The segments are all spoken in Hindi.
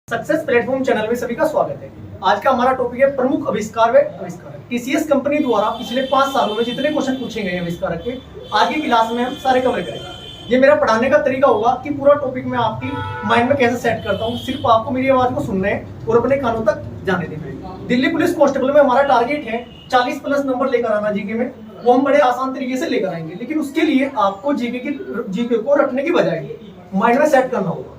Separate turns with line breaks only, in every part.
सक्सेस प्लेटफॉर्म चैनल में सभी का स्वागत है। आज का हमारा टॉपिक है प्रमुख आविष्कार व आविष्कारक। टीसीएस कंपनी द्वारा पिछले 5 सालों में जितने क्वेश्चन पूछे गए आविष्कारक के आज की क्लास में हम सारे कवर करेंगे। ये मेरा पढ़ाने का तरीका होगा कि पूरा टॉपिक मैं आपकी माइंड में कैसे सेट करता हूँ। सिर्फ आपको मेरी आवाज को सुनना है और अपने कानों तक जाने देना है। दिल्ली पुलिस कांस्टेबल में हमारा टारगेट है 40+ नंबर लेकर आना जीके में। वो हम बड़े आसान तरीके से लेकर आएंगे, लेकिन उसके लिए आपको जीके को रटने की बजाय माइंड में सेट करना होगा।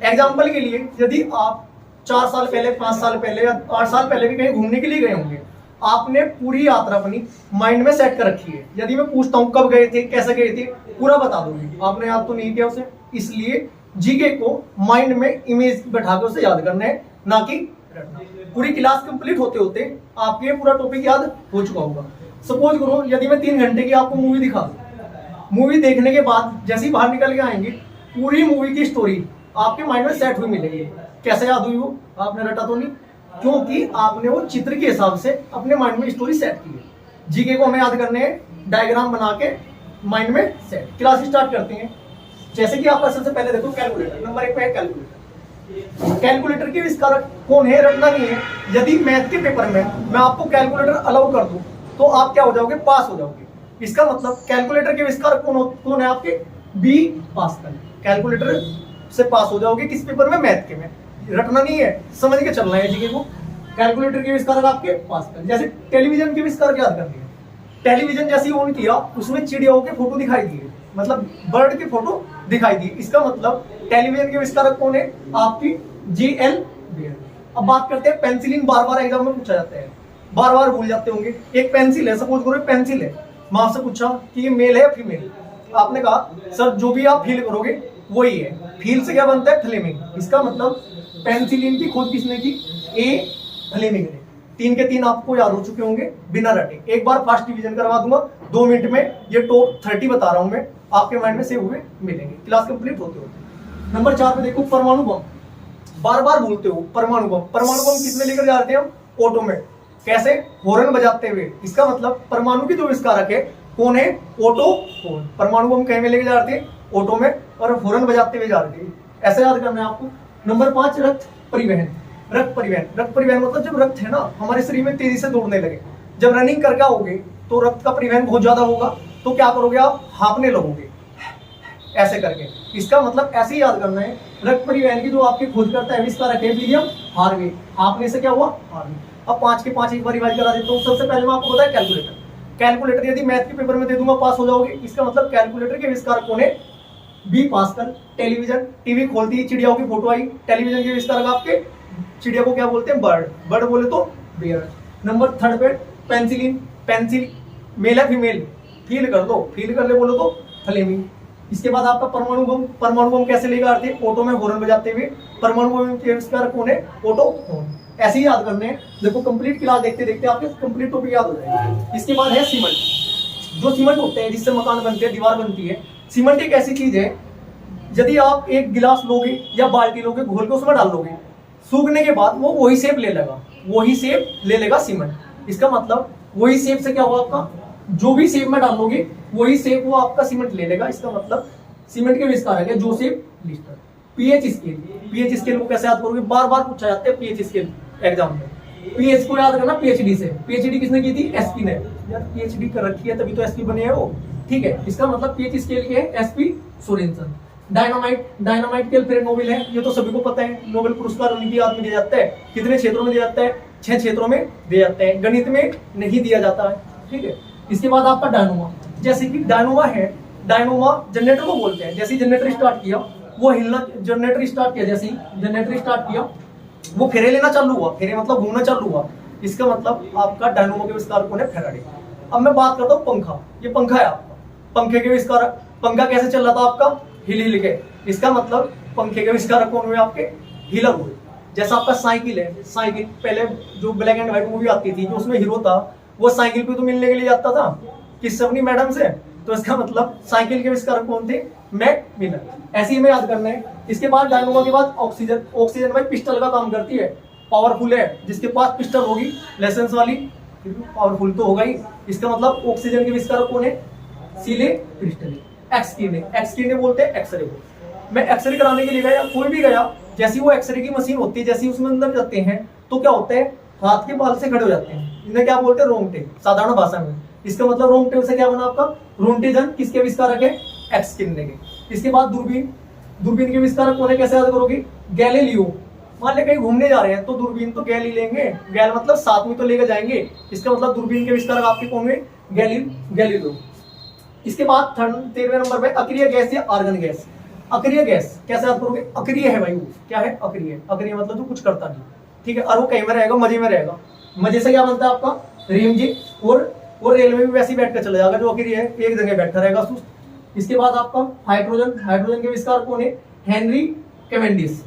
एग्जाम्पल के लिए, यदि आप 4 साल पहले, 5 साल पहले या 8 साल पहले भी कहीं घूमने के लिए गए होंगे, आपने पूरी यात्रा अपनी माइंड में सेट कर रखी है। यदि मैं पूछता हूँ कब गए थे, कैसे गए थे, पूरा बता दोगे। आपने याद तो नहीं किया उसे, इसलिए जीके को माइंड में इमेज बैठा कर उसे याद करना है, ना कि रटना। पूरी क्लास कंप्लीट होते होते आपके पूरा टॉपिक याद हो चुका होगा। सपोज करो यदि मैं 3 घंटे की आपको मूवी दिखा दूं, मूवी देखने के बाद जैसे ही बाहर निकल के आएंगे, पूरी मूवी की स्टोरी आपके माइंड में सेट हुई मिलेगी। कैसे याद हुई वो? आपने रटा तो नहीं, क्योंकि आपने वो चित्र के हिसाब से अपने माइंड में स्टोरी सेट की है। जीके को हमें याद करने हैं डायग्राम बना के माइंड में सेट। क्लास स्टार्ट करते हैं। जैसे कि आपका सबसे पहले देखो कैलकुलेटर, नंबर 1 पे है कैलकुलेटर। कैलकुलेटर के आविष्कारक कौन है? रटना नहीं है। यदि मैथ के पेपर में मैं आपको कैलकुलेटर अलाउ कर दूं तो आप क्या हो जाओगे? पास हो जाओगे। इसका मतलब कैलकुलेटर के आविष्कारक कौन है आपके? B pascal. कैलकुलेटर से पास हो जाओगे किस पेपर में? मैथ के में। रटना नहीं है, समझ के चलना है जीके को। कैलकुलेटर के आविष्कारक आपके पास्कल। जैसे टेलीविजन के आविष्कारक याद करनी है। टेलीविजन जैसे ऑन किया, उसमें चिड़ियाओं के फोटो दिखाई दिए, मतलब बर्ड के फोटो दिखाई दी। इसका मतलब टेलीविजन के आविष्कारक कौन है? आपकी जीएल बेयर। अब बात करते हैं पेंसिलिन। बार बार एग्जाम में पूछा जाता है, बार बार भूल जाते होंगे। एक पेंसिल है, सपोज करो पेंसिल है, मैं आपसे पूछा कि ये मेल है या फीमेल। आपने कहा सर जो भी आप फील करोगे वही है। फील से क्या बनता है? फ्लेमिंग। इसका मतलब पेंसिलिन की खोज किसने की? ए फ्लेमिंग ने। 3 के 3 आपको याद हो चुके होंगे बिना रटे। एक बार फास्ट रिवीजन करवा दूंगा 2 मिनट में। ये टॉप 30 बता रहा हूं मैं, आपके माइंड में सेव हुए मिलेंगे क्लास कंप्लीट होते होते। नंबर 4 पे देखो परमाणु बम। बार बार भूलते हो परमाणु बम। परमाणु बम किसमें लेकर जा रहे थे हम? ऑटो में। कैसे? हॉर्न बजाते हुए। इसका मतलब परमाणु की जो आविष्कारक है कौन है? Otto Hahn. परमाणु बम कहीं में लेके जा रहे थे? ऑटो में, और हॉर्न बजाते हुए जा रहे थे। ऐसे याद करना है आपको। नंबर 5 रक्त परिवहन। रक्त परिवहन। रक्त परिवहन मतलब जब रक्त है ना हमारे शरीर में तेजी से दौड़ने लगे, जब रनिंग करके आओगे तो रक्त का परिवहन बहुत ज्यादा होगा, तो क्या करोगे आप? हाँफने लगोगे ऐसे करके। इसका मतलब ऐसे ही याद करना है। रक्त परिवहन की जो आपकी खोज करता है आविष्कारक है विलियम हार्वे। हाँफने से क्या हुआ? हार्वे। अब 5 के 5 एक बार रिवाइज करा देता हूँ। सबसे पहले मैं आपको बताया कैलकुलेटर। कैलकुलेटर यदि मैथ के पेपर में दे दूंगा पास हो जाओगे। इसका मतलब कैलकुलेटर के आविष्कारक कौन है? B pascal. टेलीविजन, टीवी खोलती है, चिड़ियाओं की फोटो आई। टेलीविजन के आविष्कारक आपके, चिड़िया को क्या बोलते हैं? बर्ड। बर्ड बोले तो बेयर। नंबर 3 पे पेंसिलिन। पेंसिल मेल है फीमेल? फील कर दो, फील कर ले बोलो तो फ्लेमिंग। इसके बाद आपका परमाणु बम। परमाणु बम कैसे लेकर आते हैं? ऑटो में हॉर्न बजाते हुए। परमाणु बम के आविष्कारक कौन है? Auto horn. ऐसे ही याद करने हैं। देखो कंप्लीट क्लास देखते देखते आपके कंप्लीट टॉपिक याद हो जाएगा। इसके बाद है सीमेंट। जो सीमेंट होते हैं जिससे मकान बनते हैं, दीवार बनती है। सीमेंट एक ऐसी चीज है, यदि आप एक गिलास लोगे या बाल्टी लोगे, घोल के उसमें डाल लोगे, सूखने के बाद वो वही शेप ले लेगा, वही शेप ले लेगा सीमेंट। इसका मतलब वही शेप से क्या होगा आपका? जो भी शेप में डालोगे वही शेप वो आपका सीमेंट ले लेगा। इसका मतलब सीमेंट के आविष्कारक है Joseph Lister. PH scale. PH scale को कैसे याद करोगे? बार बार पूछा जाता है पीएच स्केल एग्जाम में। पीएच को याद करना पीएचडी से। पीएचडी किसने की थी? एसपी ने। यार पीएचडी कर रखी है तभी तो एसपी बने हैं वो, ठीक है। इसका मतलब पीएच स्केल के है एसपी सोरेनसन। डायनामाइट। डायनामाइट के फिर नोबेल है, ये तो सभी को पता है। नोबेल पुरस्कार उनकी याद में दिया जाता है। कितने क्षेत्रों में दिया जाता है? 6 क्षेत्रों में दिया जाता है। गणित में नहीं दिया जाता है, ठीक है। इसके बाद आपका डायनोमा। जैसे कि डायनोमा है, डायनोमा जनरेटर को बोलते हैं। जैसे जनरेटर स्टार्ट किया वो हिलना, जनरेटर स्टार्ट किया, जैसे जनरेटर स्टार्ट किया वो फेरे लेना चालू हुआ। फेरे मतलब घूमना चालू हुआ। इसका मतलब आपका डायनोमा के आविष्कारक कौन है? फैराडे। अब मैं बात करता हूँ पंखा। ये पंखा है आपका, पंखे के आविष्कारक। पंखा कैसे चल रहा था आपका? हिल हिल के। इसका मतलब पंखे के आविष्कारक कौन हुए आपके? हीलर हुए। जैसा आपका साइकिल है, साइकिल पहले जो ब्लैक एंड व्हाइट मूवी आती थी, जो उसमें हीरो था वो साइकिल पे तो मिलने के लिए जाता था किससे? अपनी मैडम से। तो इसका मतलब साइकिल के आविष्कारक कौन थे? Mac Miller. ऐसे ही में याद करना है। इसके बाद डायनोमा के बाद ऑक्सीजन। ऑक्सीजन भाई पिस्टल का काम करती है, पावरफुल है। जिसके पास पिस्टल होगी लाइसेंस वाली, पावरफुल तो होगा ही। इसका मतलब ऑक्सीजन के आविष्कारक कौन है? सीले क्रिस्टल। एक्स किरने। एक्स किरने बोलते हैं एक्सरे को। मैं एक्सरे कराने के लिए गया, कोई भी गया जैसी वो एक्सरे की मशीन होती है, जैसी उसमें अंदर जाते हैं तो क्या होता है, हाथ के बाल से खड़े हो जाते हैं। इन्हें क्या बोलते हैं, रोंगटे, साधारण भाषा में। इसका मतलब रोंगटे से क्या बना आपका, रोंटेजन किसके आविष्कारक है, एक्स किन्ने के। इसके बाद दूरबीन, दूरबीन के आविष्कारक कौन है, कैसे याद करोगे, गैलीलियो। मान ले कहीं घूमने जा रहे हैं तो दूरबीन तो गैली लेंगे, गैल मतलब साथ में तो लेकर जाएंगे, इसका मतलब दूरबीन के आविष्कारक आपके कौन हुए, गैलीलियो। इसके बाद 13वें नंबर पे अक्रिय गैस या आर्गन गैस। अक्रिय गैस कैसे याद करोगे, अक्रिय है भाई वो, क्या है, अक्रिय। अक्रिय मतलब जो कुछ करता नहीं, ठीक है, और वो कहीं में रहेगा, मजे में रहेगा। मजे से क्या बनता है आपका, रेमजे, और रेलवे में वैसे ही बैठ कर चला जाएगा, जो अक्रिय है एक जगह बैठा रहेगा सुस्त। इसके बाद आपका हाइड्रोजन, हाइड्रोजन के आविष्कार कौन है, हेनरी कैवेंडिश।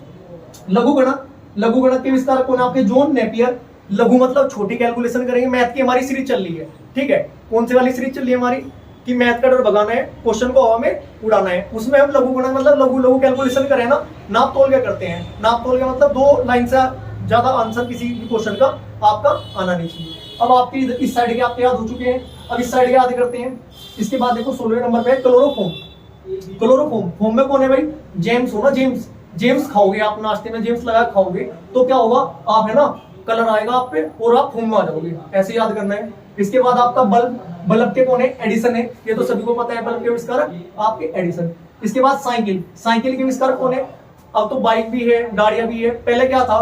लघु गणक, लघु गणक के आविष्कार कौन है आपके, जॉन नेपियर। लघु मतलब छोटी कैलकुलेशन करेंगे, मैथ की हमारी सीरीज चल रही है, ठीक है। कौन सी वाली सीरीज चल रही है हमारी, कि मैथ का डर भगाना है, क्वेश्चन को हवा में उड़ाना है। उसमें हम लघु गणक मतलब लघु लघु कैलकुलेशन करें ना, नाप तोल क्या करते हैं, नाप तोल का मतलब 2 लाइन से ज्यादा आंसर किसी भी क्वेश्चन का आपका आना नहीं चाहिए। अब आपकी इस साइड के आपके याद हो चुके हैं, अब इस साइड के याद करते हैं। इसके बाद देखो 16वें नंबर पे क्लोरोफॉर्म। क्लोरोफॉर्म, फॉर्म में कौन है भाई, जेम्स हो ना, जेम्स। जेम्स खाओगे आप नाश्ते में, जेम्स लगा खाओगे तो क्या होगा, आप है ना, कलर आएगा आप पे और आप फॉर्म में आ जाओगे, ऐसे याद करना है। इसके बाद आपका बल्ब, बल्ब के कौन है, एडिसन है, ये तो सभी को पता है, बल्ब के आविष्कारक आपके एडिसन। इसके बाद साइकिल, साइकिल के आविष्कारक कौन है, अब तो बाइक भी है, गाड़ियां भी है। पहले क्या था,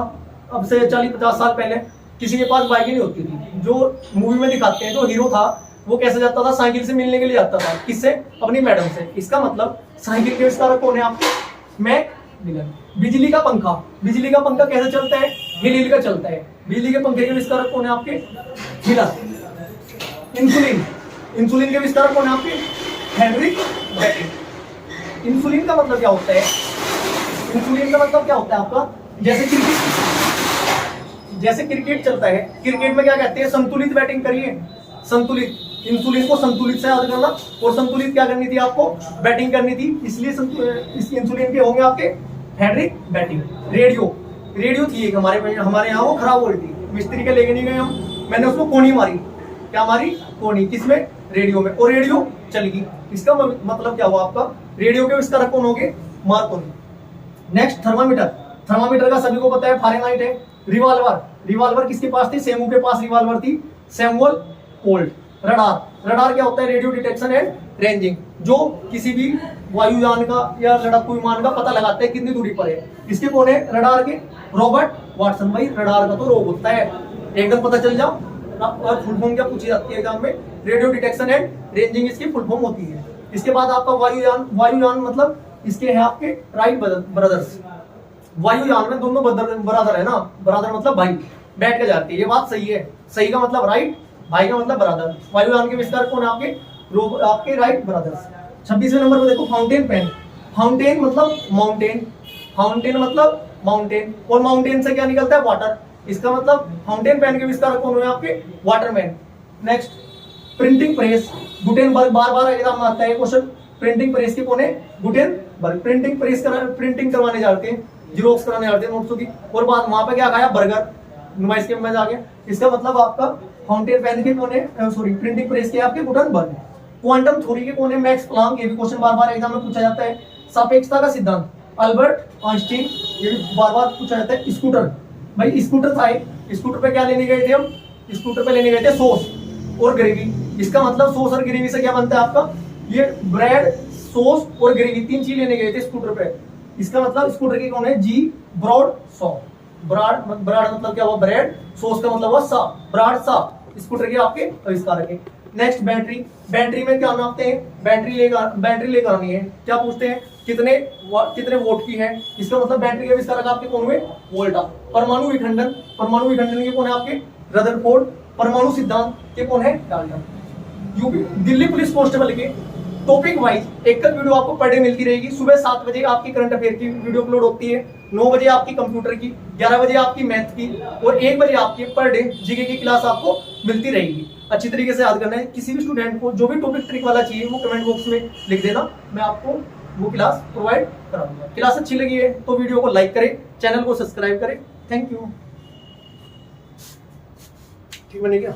अब से 40-50 साल पहले किसी के पास बाइक ही नहीं होती थी। जो मूवी में दिखाते हैं, जो हीरो था वो कैसे जाता था, साइकिल से मिलने के लिए जाता था, किससे, अपनी मैडम से। इसका मतलब साइकिल के आविष्कारक कौन है आपके, मैक मिलन। बिजली का पंखा, बिजली का पंखा कैसे चलता है, हिल का चलता है। बिजली के पंखे के आविष्कारक कौन है आपके, मिलन। इंसुलिन, इंसुलिन के आविष्कारक कौन है आपके, हेनरी बेटिंग। इंसुलिन का मतलब क्या होता है, इंसुलिन का मतलब क्या होता है आपका, जैसे क्रिकेट चलता है, क्रिकेट में क्या कहते हैं, संतुलित बैटिंग करिए, संतुलित। इंसुलिन को संतुलित से याद करना, और संतुलित क्या करनी थी आपको, बैटिंग करनी थी, इसलिए इस इंसुलिन के होंगे आपके हेनरी बैटिंग। रेडियो, रेडियो थी एक हमारे यहाँ, वो खराब हो रही थी, मिस्त्री के लेके नहीं गए हम, मैंने उसको कोनी मारी, क्या मारी, कोनी, किसमें, रेडियो में, और रेडियो चलेगी। इसका मतलब क्या हुआ आपका, रेडियो के आविष्कारक कौन होंगे, मार्कोनी। नेक्स्ट थर्मामीटर, थर्मामीटर का सभी को पता है फारेनहाइट है। रिवॉल्वर, रिवॉल्वर किसके पास थी, सेमू के पास रिवॉल्वर थी, सैमुअल कोल्ट। रडार, रडार क्या होता है, रेडियो डिटेक्शन एंड रेंजिंग, जो किसी भी वायुयान का या लड़ाकू विमान का पता लगाते हैं कितनी दूरी पर है। इसके कौन है, रडार के रॉबर्ट वाटसन। भाई रडार का तो रोग होता है, एकदम पता चल जाओ। और फुल फॉर्म क्या पूछी जाती है एग्जाम में, रेडियो डिटेक्शन एंड रेंजिंग इसकी फुल फॉर्म होती है। इसके बाद आपका वायुयान, वायुयान मतलब इसके हैं आपके राइट ब्रदर्स। वायुयान में दोनों ब्रदर है ना, ब्रदर मतलब भाई, बैठ के जाती है, ये बात सही है। सही का मतलब राइट, भाई का मतलब ब्रदर। वायुयान के विस्तार कौन है आपके राइट ब्रदर्स। 26वें नंबर पर देखो फाउंटेन पेन। फाउंटेन मतलब माउंटेन, फाउंटेन मतलब माउंटेन, और माउंटेन से क्या निकलता है, वाटर। इसका मतलब फाउंटेन पेन के विस्तार कौन हुए आपके, Waterman. Next printing press, Gutenberg, बार बार एग्जाम में आता है क्वेश्चन। प्रिंटिंग प्रेस के कौन है, गुटेनबर्ग। प्रिंटिंग प्रेस प्रिंटिंग करवाने जाते हैं, जीरोक्स कराने जाते हैं नोट्सों की, और बाद वहां पे क्या खाया, बर्गर, नुमाइश के में जाके। इसका मतलब आपका फाउंटेन पेन के कौन है, सॉरी प्रिंटिंग प्रेस के आपके गुटेनबर्ग। क्वांटम थ्योरी के कौन है, मैक्स प्लांक। ये भी क्वेश्चन बार बार एग्जाम में पूछा जाता है। सापेक्षता का सिद्धांत, अल्बर्ट आइंस्टीन। ये भी बार बार पूछा जाता है। स्कूटर, भाई स्कूटर था, स्कूटर पे क्या लेने गए थे हम, स्कूटर पे लेने गए थे सॉस और ग्रेवी। इसका मतलब सॉस और ग्रेवी से क्या बनता है आपका, ये ब्रेड, सॉस और ग्रेवी, 3 चीज लेने गए थे स्कूटर पे। इसका मतलब स्कूटर की कौन है, जी ब्रॉड सॉ। ब्राड, ब्राड मतलब क्या हुआ, ब्रेड, सॉस का मतलब हुआ सा, ब्राड सा। स्कूटर के आपके आविष्कारक है। नेक्स्ट बैटरी, बैटरी में क्या नापते हैं, बैटरी लेकर आनी है, क्या पूछते हैं, कितने वोल्ट की है। इसका मतलब बैटरी के आविष्कारक आपके कौन हुए, वोल्टा। परमाणु विखंडन, परमाणु विखंडन के कौन है आपके, रदरफोर्ड। परमाणु सिद्धांत के कौन है, Dalton. UP Delhi police constable के टॉपिक वाइज एक वीडियो आपको पर डे मिलती रहेगी। सुबह 7 बजे आपकी करंट अफेयर की वीडियो अपलोड होती है, 9 बजे आपकी कंप्यूटर की, 11 बजे आपकी मैथ की, और 1 बजे आपकी पर डे जीके की क्लास आपको मिलती रहेगी। अच्छी तरीके से याद करना है। किसी भी स्टूडेंट को जो भी टॉपिक ट्रिक वाला चाहिए वो कमेंट बॉक्स में लिख देना, मैं आपको वो क्लास प्रोवाइड करा दूंगा। क्लास अच्छी लगी है तो वीडियो को लाइक करें, चैनल को सब्सक्राइब करें। Thank you. ठीक बने क्या।